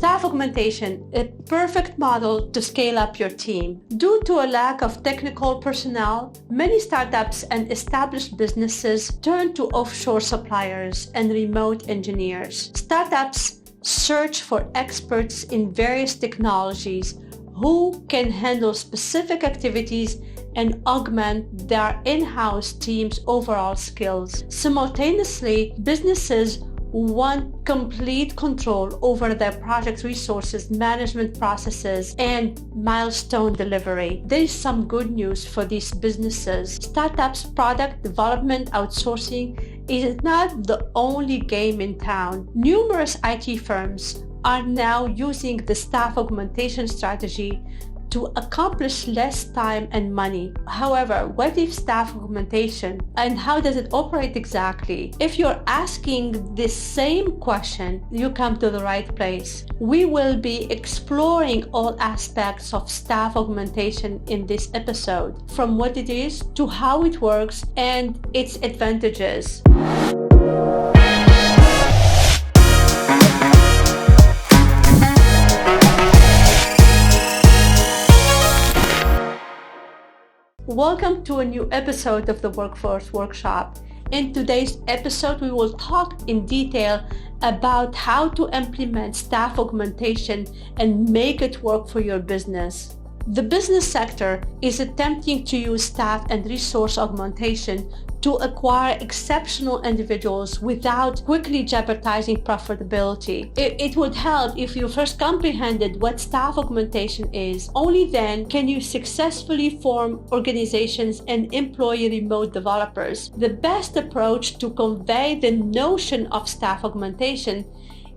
Staff augmentation, a perfect model to scale up your team. Due to a lack of technical personnel, many startups and established businesses turn to offshore suppliers and remote engineers. Startups search for experts in various technologies who can handle specific activities and augment their in-house team's overall skills. Simultaneously, businesses want complete control over their project resources, management processes, and milestone delivery. There is some good news for these businesses. Startups, product development, outsourcing is not the only game in town. Numerous IT firms are now using the staff augmentation strategy to accomplish less time and money. However, what is staff augmentation and how does it operate exactly? If you're asking this same question, you come to the right place. We will be exploring all aspects of staff augmentation in this episode, from what it is to how it works and its advantages. Welcome to a new episode of the Workforce Workshop. In today's episode, we will talk in detail about how to implement staff augmentation and make it work for your business. The business sector is attempting to use staff and resource augmentation to acquire exceptional individuals without quickly jeopardizing profitability. It would help if you first comprehended what staff augmentation is. Only then can you successfully form organizations and employ remote developers. The best approach to convey the notion of staff augmentation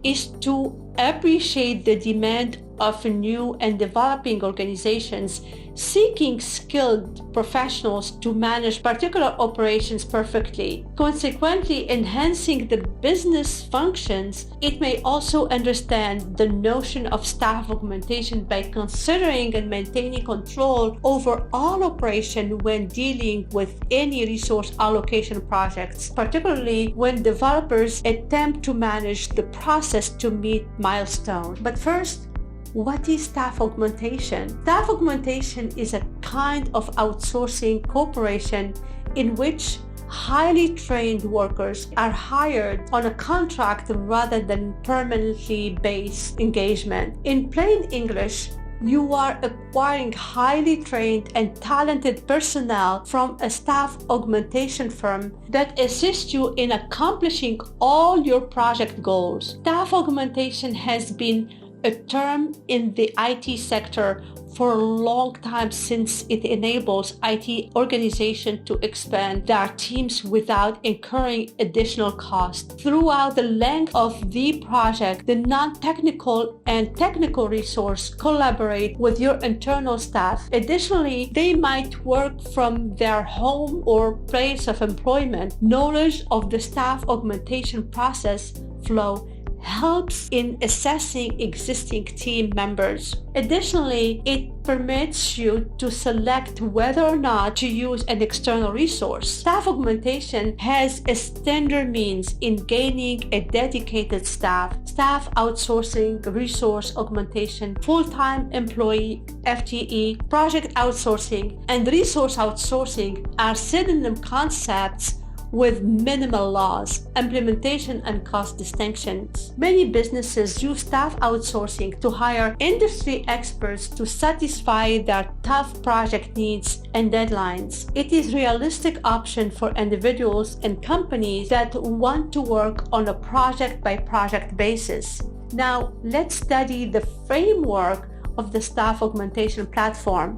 is to appreciate the demand of new and developing organizations seeking skilled professionals to manage particular operations perfectly. Consequently, enhancing the business functions, it may also understand the notion of staff augmentation by considering and maintaining control over all operation when dealing with any resource allocation projects, particularly when developers attempt to manage the process to meet milestones. But first, what is staff augmentation? Staff augmentation is a kind of outsourcing cooperation in which highly trained workers are hired on a contract rather than permanently based engagement. In plain English, you are acquiring highly trained and talented personnel from a staff augmentation firm that assists you in accomplishing all your project goals. Staff augmentation has been a term in the IT sector for a long time, since it enables IT organizations to expand their teams without incurring additional costs. Throughout the length of the project, the non-technical and technical resource collaborate with your internal staff. Additionally, they might work from their home or place of employment. Knowledge of the staff augmentation process flow helps in assessing existing team members. Additionally, it permits you to select whether or not to use an external resource. Staff augmentation has a standard means in gaining a dedicated staff. Staff outsourcing, resource augmentation, full-time employee FTE, project outsourcing, and resource outsourcing are synonym concepts with minimal loss, implementation, and cost distinctions. Many businesses use staff outsourcing to hire industry experts to satisfy their tough project needs and deadlines. It is a realistic option for individuals and companies that want to work on a project-by-project basis. Now, let's study the framework of the staff augmentation platform.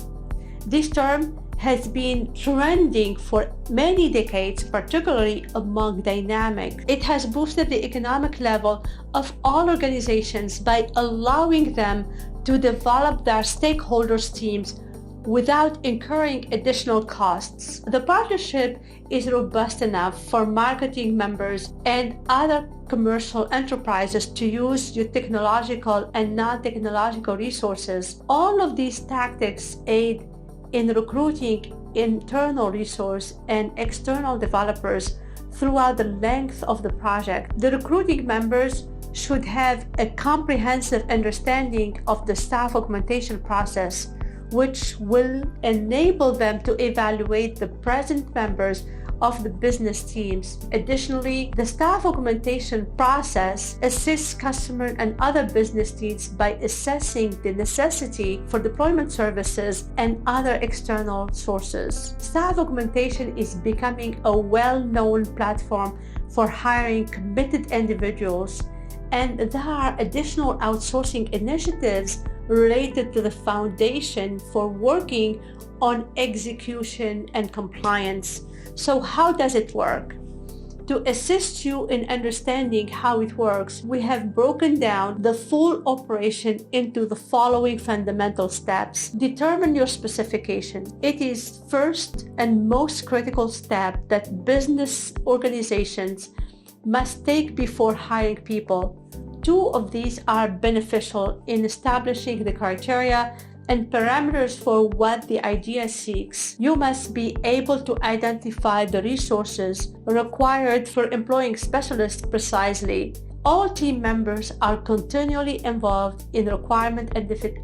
This term has been trending for many decades, particularly among dynamic. It has boosted the economic level of all organizations by allowing them to develop their stakeholders' teams without incurring additional costs. The partnership is robust enough for marketing members and other commercial enterprises to use your technological and non-technological resources. All of these tactics aid in recruiting internal resource and external developers throughout the length of the project. The recruiting members should have a comprehensive understanding of the staff augmentation process, which will enable them to evaluate the present members of the business teams. Additionally, the staff augmentation process assists customer and other business needs by assessing the necessity for deployment services and other external sources. Staff augmentation is becoming a well-known platform for hiring committed individuals, and there are additional outsourcing initiatives related to the foundation for working on execution and compliance. So how does it work? To assist you in understanding how it works, we have broken down the full operation into the following fundamental steps. Determine your specification. It is first and most critical step that business organizations must take before hiring people. Two of these are beneficial in establishing the criteria and parameters for what the idea seeks. You must be able to identify the resources required for employing specialists precisely. All team members are continually involved in requirement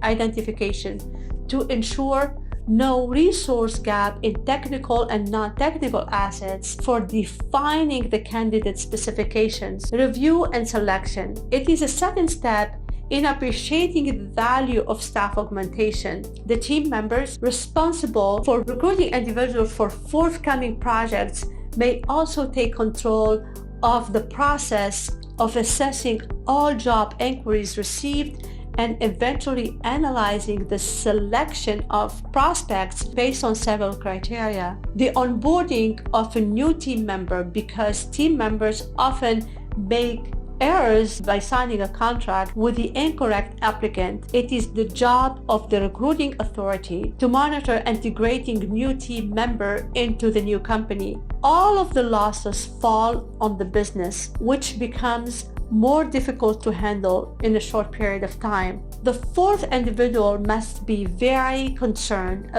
identification to ensure no resource gap in technical and non-technical assets. For defining the candidate specifications, review and selection. It is a second step in appreciating the value of staff augmentation. The team members responsible for recruiting individuals for forthcoming projects may also take control of the process of assessing all job inquiries received and eventually analyzing the selection of prospects based on several criteria. The onboarding of a new team member, because team members often make errors by signing a contract with the incorrect applicant. It is the job of the recruiting authority to monitor integrating new team member into the new company. All of the losses fall on the business, which becomes more difficult to handle in a short period of time. The fourth individual must be very concerned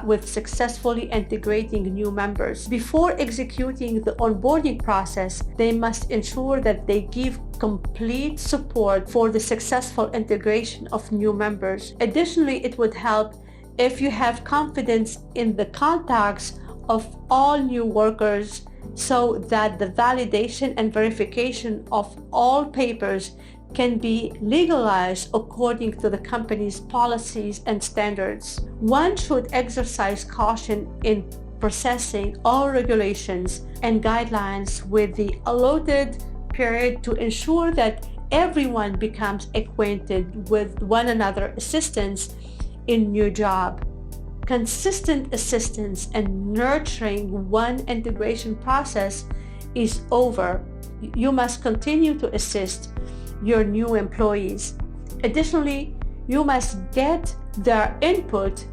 with successfully integrating new members. Before executing the onboarding process, they must ensure that they give complete support for the successful integration of new members. Additionally, it would help if you have confidence in the contacts of all new workers, so that the validation and verification of all papers can be legalized according to the company's policies and standards. One should exercise caution in processing all regulations and guidelines with the allotted period to ensure that everyone becomes acquainted with one another's assistance in new job. Consistent assistance and nurturing one integration process is over. You must continue to assist your new employees. Additionally, you must get their input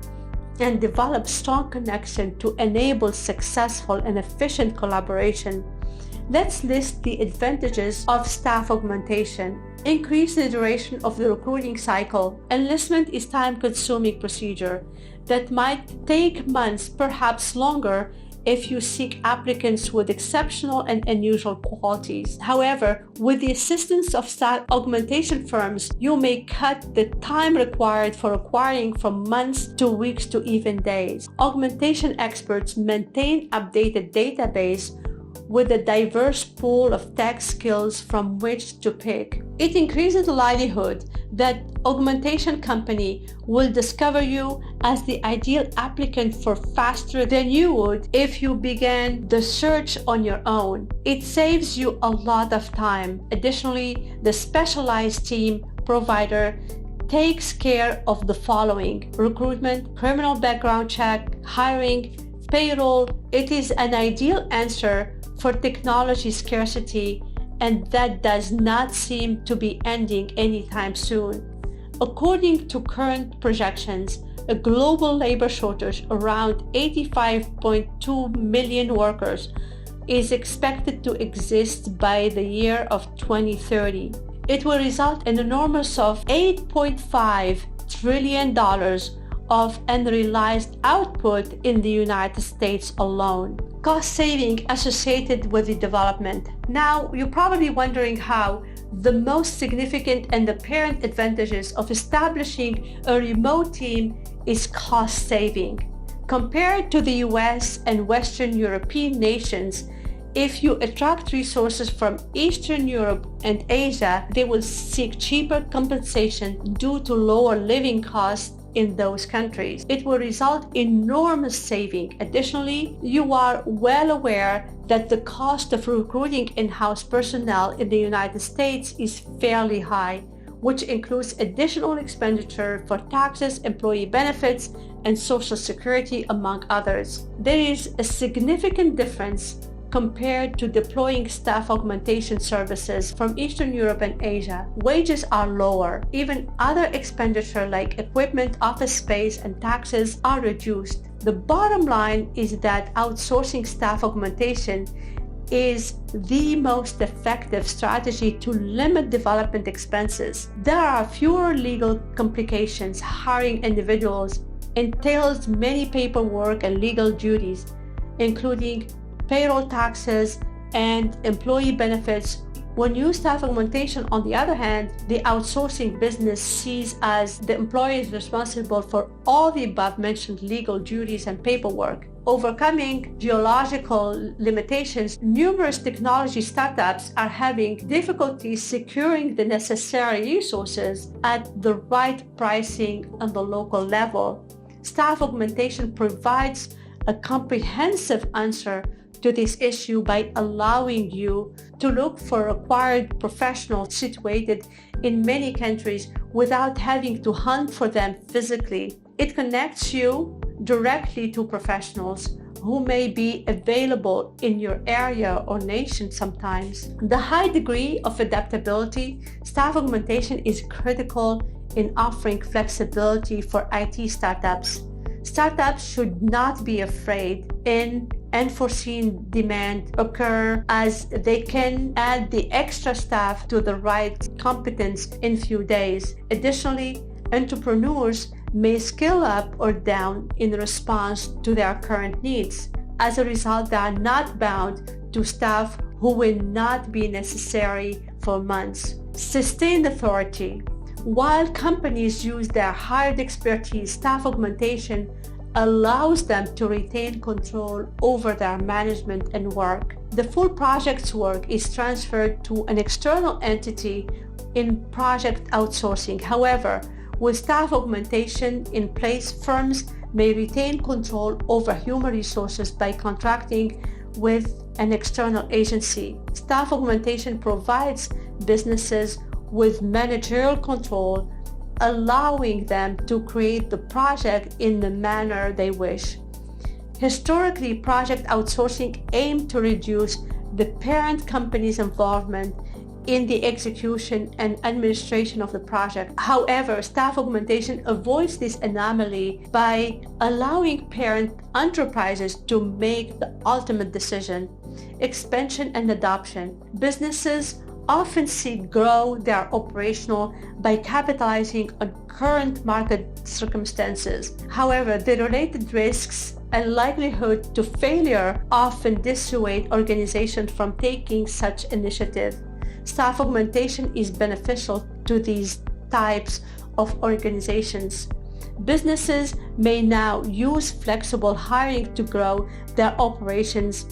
and develop strong connection to enable successful and efficient collaboration. Let's list the advantages of staff augmentation. Increase the duration of the recruiting cycle. Enlistment is a time-consuming procedure that might take months, perhaps longer, if you seek applicants with exceptional and unusual qualities. However, with the assistance of staff augmentation firms, you may cut the time required for acquiring from months to weeks to even days. Augmentation experts maintain updated database with a diverse pool of tech skills from which to pick. It increases the likelihood that augmentation company will discover you as the ideal applicant for faster than you would if you began the search on your own. It saves you a lot of time. Additionally, the specialized team provider takes care of the following: recruitment, criminal background check, hiring, payroll. It is an ideal answer for technology scarcity, and that does not seem to be ending anytime soon. According to current projections, a global labor shortage around 85.2 million workers is expected to exist by the year of 2030. It will result in an enormous of $8.5 trillion of unrealized output in the United States alone. Cost saving associated with the development. Now, you're probably wondering how the most significant and apparent advantages of establishing a remote team is cost saving. Compared to the US and Western European nations, if you attract resources from Eastern Europe and Asia, they will seek cheaper compensation due to lower living costs in those countries. It will result in enormous saving. Additionally, you are well aware that the cost of recruiting in-house personnel in the United States is fairly high, which includes additional expenditure for taxes, employee benefits, and Social Security, among others. There is a significant difference compared to deploying staff augmentation services from Eastern Europe and Asia. Wages are lower. Even other expenditure like equipment, office space, and taxes are reduced. The bottom line is that outsourcing staff augmentation is the most effective strategy to limit development expenses. There are fewer legal complications. Hiring individuals entails many paperwork and legal duties, including payroll taxes and employee benefits. When you staff augmentation, on the other hand, the outsourcing business sees as the employer is responsible for all the above mentioned legal duties and paperwork. Overcoming geological limitations, numerous technology startups are having difficulty securing the necessary resources at the right pricing on the local level. Staff augmentation provides a comprehensive answer to this issue by allowing you to look for required professionals situated in many countries without having to hunt for them physically. It connects you directly to professionals who may be available in your area or nation sometimes. The high degree of adaptability, staff augmentation is critical in offering flexibility for IT startups. Startups should not be afraid in unforeseen demand occur, as they can add the extra staff to the right competence in few days. Additionally, entrepreneurs may scale up or down in response to their current needs. As a result, they are not bound to staff who will not be necessary for months. Sustained authority. While companies use their hired expertise, staff augmentation allows them to retain control over their management and work. The full project's work is transferred to an external entity in project outsourcing. However, with staff augmentation in place, firms may retain control over human resources by contracting with an external agency. Staff augmentation provides businesses with managerial control, allowing them to create the project in the manner they wish. Historically, project outsourcing aimed to reduce the parent company's involvement in the execution and administration of the project. However, staff augmentation avoids this anomaly by allowing parent enterprises to make the ultimate decision. Expansion and adoption. Businesses often seek grow their operational by capitalizing on current market circumstances. However, the related risks and likelihood to failure often dissuade organizations from taking such initiative. Staff augmentation is beneficial to these types of organizations. Businesses may now use flexible hiring to grow their operations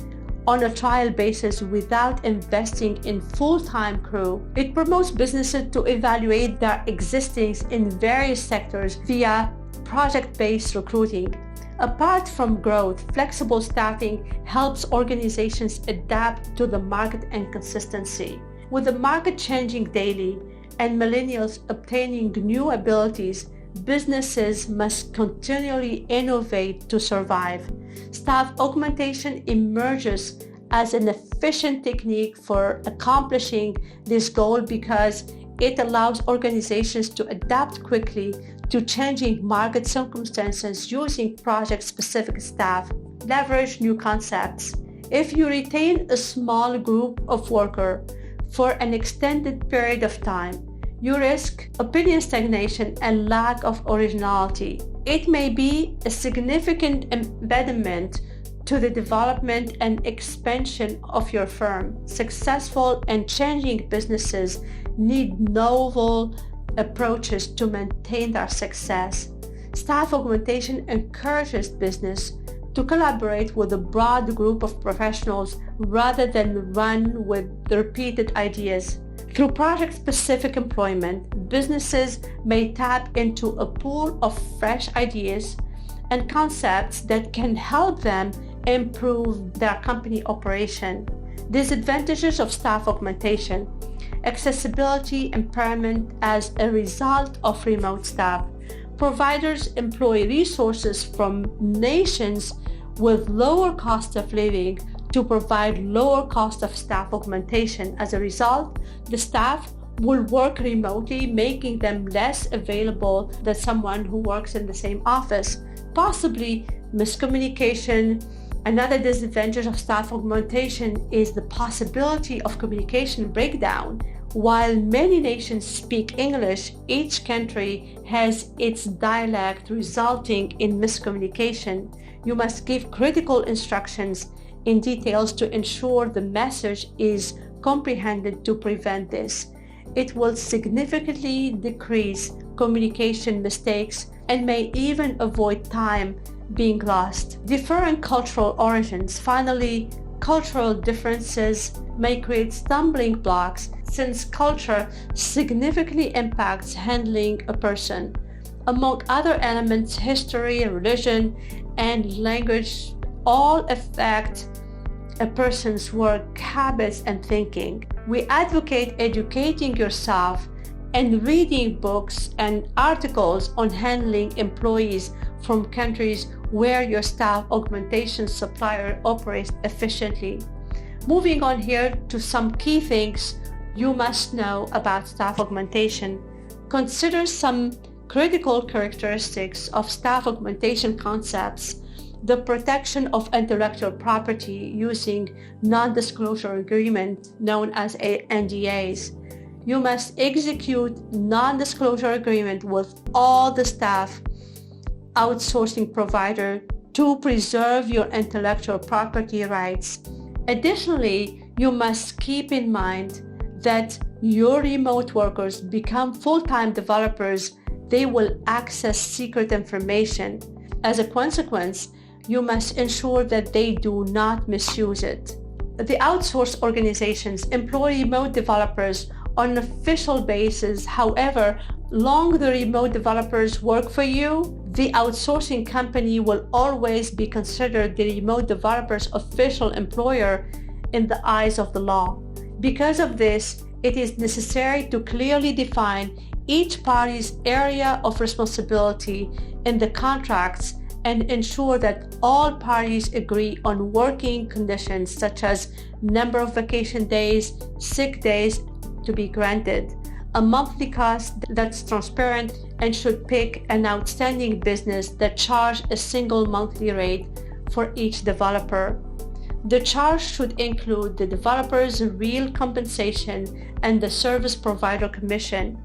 on a trial basis without investing in full-time crew. It promotes businesses to evaluate their existings in various sectors via project-based recruiting. Apart from growth, flexible staffing helps organizations adapt to the market and consistency. With the market changing daily and millennials obtaining new abilities, businesses must continually innovate to survive. Staff augmentation emerges as an efficient technique for accomplishing this goal because it allows organizations to adapt quickly to changing market circumstances using project-specific staff. Leverage new concepts. If you retain a small group of workers for an extended period of time, you risk opinion stagnation and lack of originality. It may be a significant impediment to the development and expansion of your firm. Successful and changing businesses need novel approaches to maintain their success. Staff augmentation encourages business to collaborate with a broad group of professionals rather than run with repeated ideas. Through project-specific employment, businesses may tap into a pool of fresh ideas and concepts that can help them improve their company operation. Disadvantages of staff augmentation: accessibility impairment as a result of remote staff. Providers employ resources from nations with lower cost of living to provide lower cost of staff augmentation. As a result, the staff will work remotely, making them less available than someone who works in the same office. Possibly miscommunication. Another disadvantage of staff augmentation is the possibility of communication breakdown. While many nations speak English, each country has its dialect, resulting in miscommunication. You must give critical instructions in details to ensure the message is comprehended to prevent this. It will significantly decrease communication mistakes and may even avoid time being lost. Different cultural origins. Finally, cultural differences may create stumbling blocks since culture significantly impacts handling a person. Among other elements, history, religion, and language all affect a person's work habits and thinking. We advocate educating yourself and reading books and articles on handling employees from countries where your staff augmentation supplier operates efficiently. Moving on here to some key things you must know about staff augmentation. Consider some critical characteristics of staff augmentation concepts: the protection of intellectual property using non-disclosure agreement known as NDAs. You must execute non-disclosure agreement with all the staff outsourcing provider to preserve your intellectual property rights. Additionally, you must keep in mind that your remote workers become full-time developers. They will access secret information. As a consequence, you must ensure that they do not misuse it. The outsourced organizations employ remote developers on an official basis. However, long the remote developers work for you, the outsourcing company will always be considered the remote developer's official employer in the eyes of the law. Because of this, it is necessary to clearly define each party's area of responsibility in the contracts and ensure that all parties agree on working conditions such as number of vacation days, sick days to be granted, a monthly cost that's transparent, and should pick an outstanding business that charges a single monthly rate for each developer. The charge should include the developer's real compensation and the service provider commission.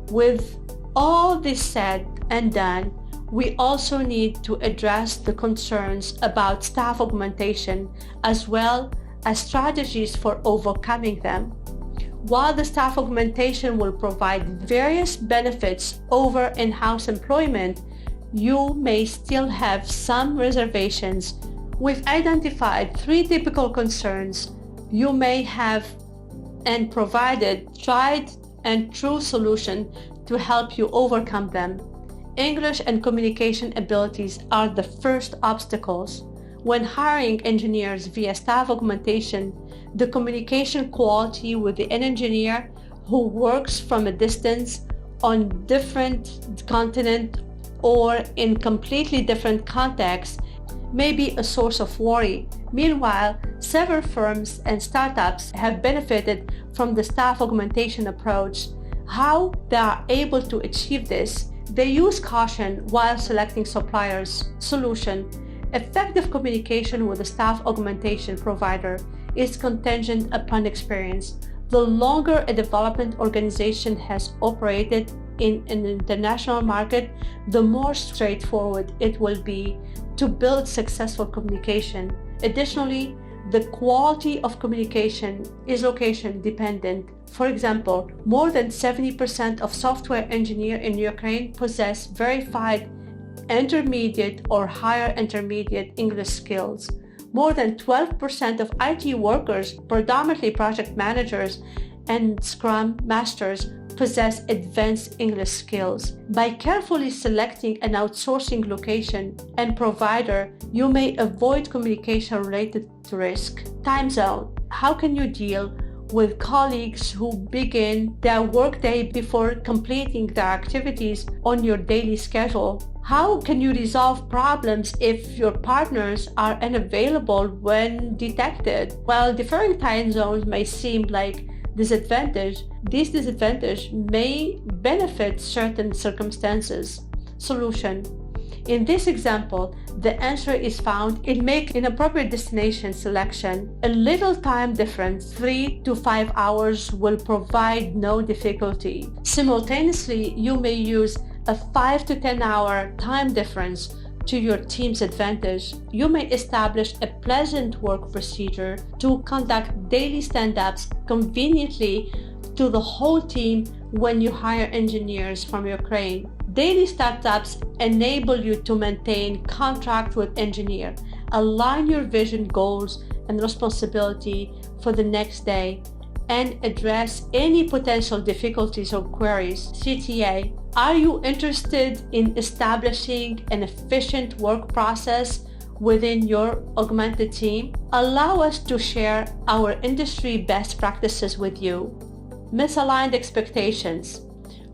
With all this said and done, we also need to address the concerns about staff augmentation as well as strategies for overcoming them. While the staff augmentation will provide various benefits over in-house employment, you may still have some reservations. We've identified 3 typical concerns you may have and provided tried and true solution to help you overcome them. English and communication abilities are the first obstacles. When hiring engineers via staff augmentation, the communication quality with an engineer who works from a distance on different continent or in completely different contexts may be a source of worry. Meanwhile, several firms and startups have benefited from the staff augmentation approach. How they are able to achieve this? They use caution while selecting suppliers. Solution: effective communication with a staff augmentation provider is contingent upon experience. The longer a development organization has operated in an international market, the more straightforward it will be to build successful communication. Additionally, the quality of communication is location dependent. For example, more than 70% of software engineers in Ukraine possess verified intermediate or higher intermediate English skills. More than 12% of IT workers, predominantly project managers and Scrum Masters, possess advanced English skills. By carefully selecting an outsourcing location and provider, you may avoid communication related to risk. Time zone. How can you deal with colleagues who begin their workday before completing their activities on your daily schedule? How can you resolve problems if your partners are unavailable when detected? While differing time zones may seem like disadvantage, this disadvantage may benefit certain circumstances. Solution. In this example, the answer is found in making an appropriate destination selection. A little time difference, 3 to 5 hours, will provide no difficulty. Simultaneously, you may use a 5 to 10 hour time difference to your team's advantage. You may establish a pleasant work procedure to conduct daily stand-ups conveniently to the whole team when you hire engineers from Ukraine. Daily startups enable you to maintain contact with engineer, align your vision, goals, and responsibility for the next day, and address any potential difficulties or queries. CTA. Are you interested in establishing an efficient work process within your augmented team? Allow us to share our industry best practices with you. Misaligned expectations.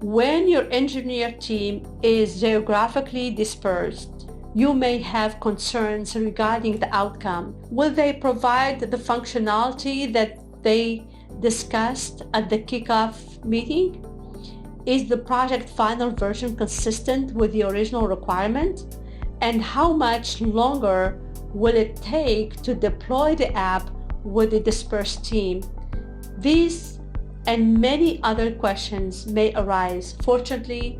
When your engineer team is geographically dispersed, you may have concerns regarding the outcome. Will they provide the functionality that they discussed at the kickoff meeting? Is the project final version consistent with the original requirement? And how much longer will it take to deploy the app with the dispersed team? These and many other questions may arise. Fortunately,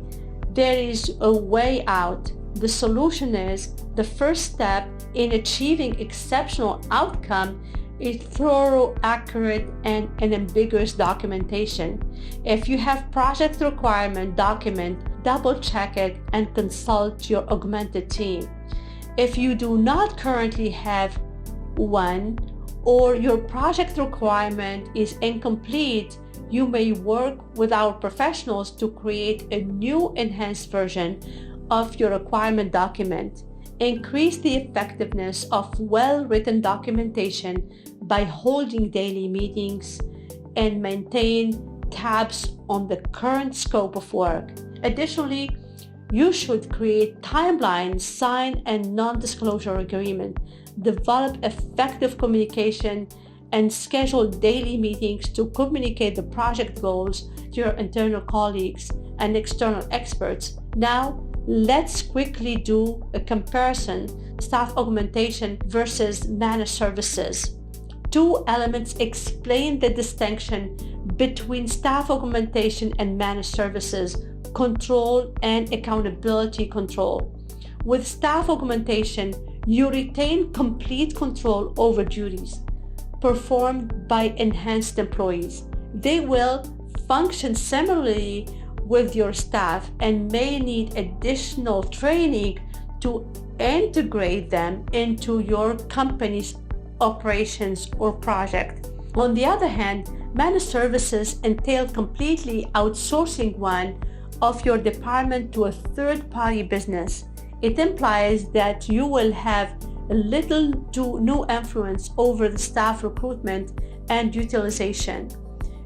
there is a way out. The solution is the first step in achieving exceptional outcome is thorough, accurate, and unambiguous documentation. If you have project requirement document, double check it and consult your augmented team. If you do not currently have one, or your project requirement is incomplete, you may work with our professionals to create a new enhanced version of your requirement document. Increase the effectiveness of well-written documentation by holding daily meetings and maintain tabs on the current scope of work. Additionally, you should create timelines, sign a non-disclosure agreement, develop effective communication, and schedule daily meetings to communicate the project goals to your internal colleagues and external experts. Now, let's quickly do a comparison: staff augmentation versus managed services. Two elements explain the distinction between staff augmentation and managed services: control and accountability control. With staff augmentation, you retain complete control over duties performed by enhanced employees. They will function similarly with your staff and may need additional training to integrate them into your company's operations or project. On the other hand, managed services entail completely outsourcing one of your department to a third-party business. It implies that you will have little to no influence over the staff recruitment and utilization.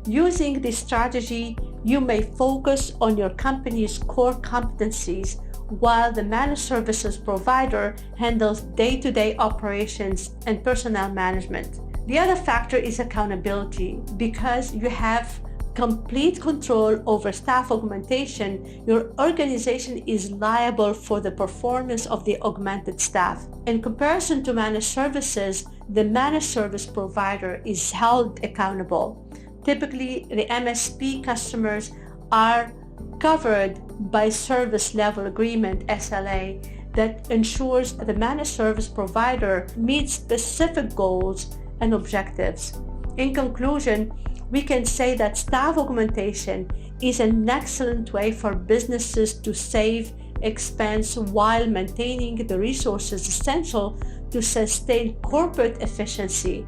Using this strategy, you may focus on your company's core competencies while the managed services provider handles day-to-day operations and personnel management. The other factor is accountability. Because you have complete control over staff augmentation, your organization is liable for the performance of the augmented staff. In comparison to managed services, the managed service provider is held accountable. Typically, the MSP customers are covered by service level agreement (SLA), that ensures the managed service provider meets specific goals and objectives. In conclusion, we can say that staff augmentation is an excellent way for businesses to save expense while maintaining the resources essential to sustain corporate efficiency.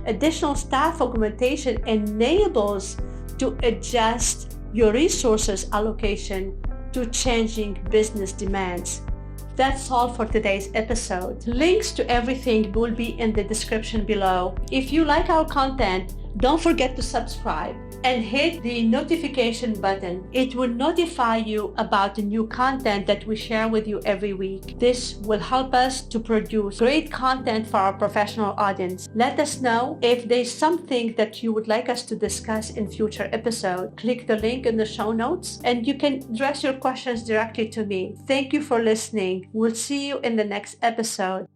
Additional staff augmentation enables to adjust your resources allocation to changing business demands. That's all for today's episode. Links to everything will be in the description below. If you like our content, don't forget to subscribe and hit the notification button. It will notify you about the new content that we share with you every week. This will help us to produce great content for our professional audience. Let us know if there's something that you would like us to discuss in future episodes. Click the link in the show notes and you can address your questions directly to me. Thank you for listening. We'll see you in the next episode.